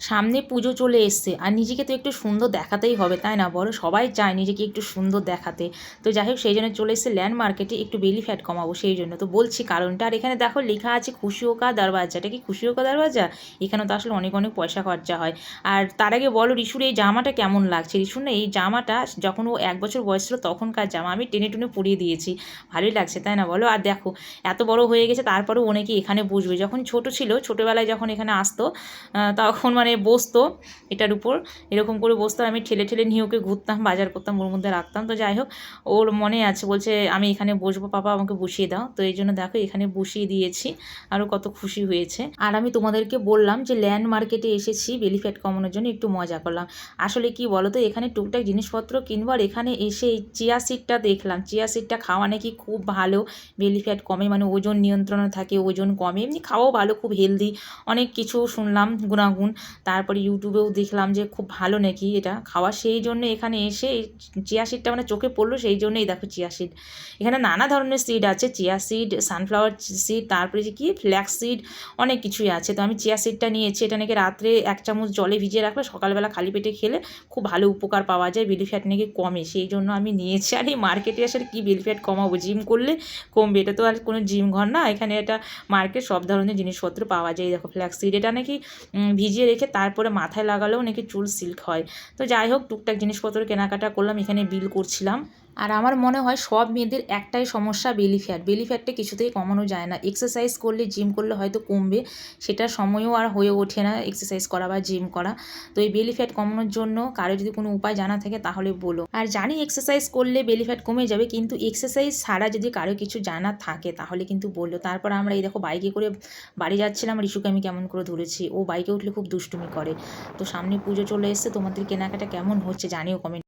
সামনে পুজো চলে এসছে আর নিজেকে তো একটু সুন্দর দেখাতেই হবে, তাই না বলো? সবাই চায় নিজেকে একটু সুন্দর দেখাতে। তো যাই হোক, সেই জন্য চলে এসছে ল্যান্ড মার্কেটে একটু বেলি ফ্যাট কমাবো, সেই জন্য তো বলছি কারণটা। আর এখানে দেখো লেখা আছে খুশিও কা দরওয়াজা। এটা কি খুশিও কা দরওয়াজা? এখানে তো আসলে অনেক অনেক পয়সা খরচা হয়। আর তার আগে বলো, রিশুর এই জামাটা কেমন লাগছে? রিশুর না এই জামাটা যখন ও 1 বছর বয়স ছিল তখনকার জামা, আমি টেনে টুনে পরিয়ে দিয়েছি। ভালোই লাগছে, তাই না বলো? আর দেখো এত বড় হয়ে গেছে, তারপরেও অনেকে এখানে বসবে। যখন ছোট ছিল, ছোটোবেলায় যখন এখানে আসতো তখন মানে বসতো এটার উপর, এরকম করে বসতাম, আমি ঠেলে ঠেলে নিয়ে ওকে ঘুরতাম, বাজার করতাম, ওর মধ্যে রাখতাম। তো যাই হোক, ওর মনে আছে, বলছে আমি এখানে বসবো পাপা, আমাকে বসিয়ে দাও। তো এই জন্য দেখো এখানে বসিয়ে দিয়েছি, আরও কত খুশি হয়েছে। আর আমি তোমাদেরকে বললাম যে ল্যান্ড মার্কেটে এসেছি বেলি ফ্যাট কমানোর জন্য, একটু মজা করলাম। আসলে কি বলো তো, এখানে টুকটাক জিনিসপত্র কিনবো, আর এখানে এসে এই চিয়া সিডটা দেখলাম। চিয়া সিডটা খাওয়া নাকি খুব ভালো, বেলি ফ্যাট কমে, মানে ওজন নিয়ন্ত্রণে থাকে, ওজন কমে, এমনি খাওয়াও ভালো, খুব হেলদি, অনেক কিছু শুনলাম গুণাগুণ। তারপরে ইউটিউবেও দেখলাম যে খুব ভালো নাকি এটা খাওয়া, সেই জন্য এখানে এসে এই চিয়া সিডটা মানে চোখে পড়লো, সেই জন্যই দেখো চিয়া সিড। এখানে নানা ধরনের সিড আছে, চিয়া সিড, সানফ্লাওয়ার সিড, তারপরে যে কি ফ্ল্যাক্স সিড, অনেক কিছুই আছে। তো আমি চিয়া সিডটা নিয়েছি, এটা নাকি রাত্রে 1 চামচ জলে ভিজিয়ে রাখলে সকালবেলা খালি পেটে খেলে খুব ভালো উপকার পাওয়া যায়, বেলি ফ্যাট নাকি কমে, সেই জন্য আমি নিয়েছি। আর এই মার্কেটে আসলে কি বেলি ফ্যাট কমাবো, জিম করলে কমবে? এটা তো আর কোনো জিম ঘর না, এখানে এটা মার্কেট, সব ধরনের জিনিসপত্র পাওয়া যায়। দেখো ফ্ল্যাক্স সিড, এটা নাকি ভিজিয়ে রেখে তারপরে মাথায় লাগালেও নাকি চুল সিল্ক হয়। তো যাই হোক, টুকটাক জিনিসপত্র কেনাকাটা করলাম, এখানে বিল করছিলাম। আর আমার মনে হয় সব মেয়েদের একটাই সমস্যা, বেলি ফ্যাট। বেলি ফ্যাটটা কিছুতেই কমানো যায় না। এক্সারসাইজ করলে, জিম করলে হয়তো কমবে, সেটার সময়ও আর হয়ে ওঠে না এক্সারসাইজ করা বা জিম করা। তো এই বেলি ফ্যাট কমানোর জন্য কারো যদি কোনো উপায় জানা থাকে তাহলে বলো। আর জানি এক্সারসাইজ করলে বেলি ফ্যাট কমে যাবে, কিন্তু এক্সারসাইজ ছাড়া যদি কারো কিছু জানা থাকে তাহলে কিন্তু বললো। তারপর আমরা এই দেখো বাইকে করে বাড়ি যাচ্ছিলাম, রিশুকে আমি কেমন করে ধরেছি, ও বাইকে উঠলে খুব দুষ্টুমি করে। তো সামনে পুজো চলে এসছে, তোমাদের কেনাকাটা কেমন হচ্ছে জানিও কমেন্ট।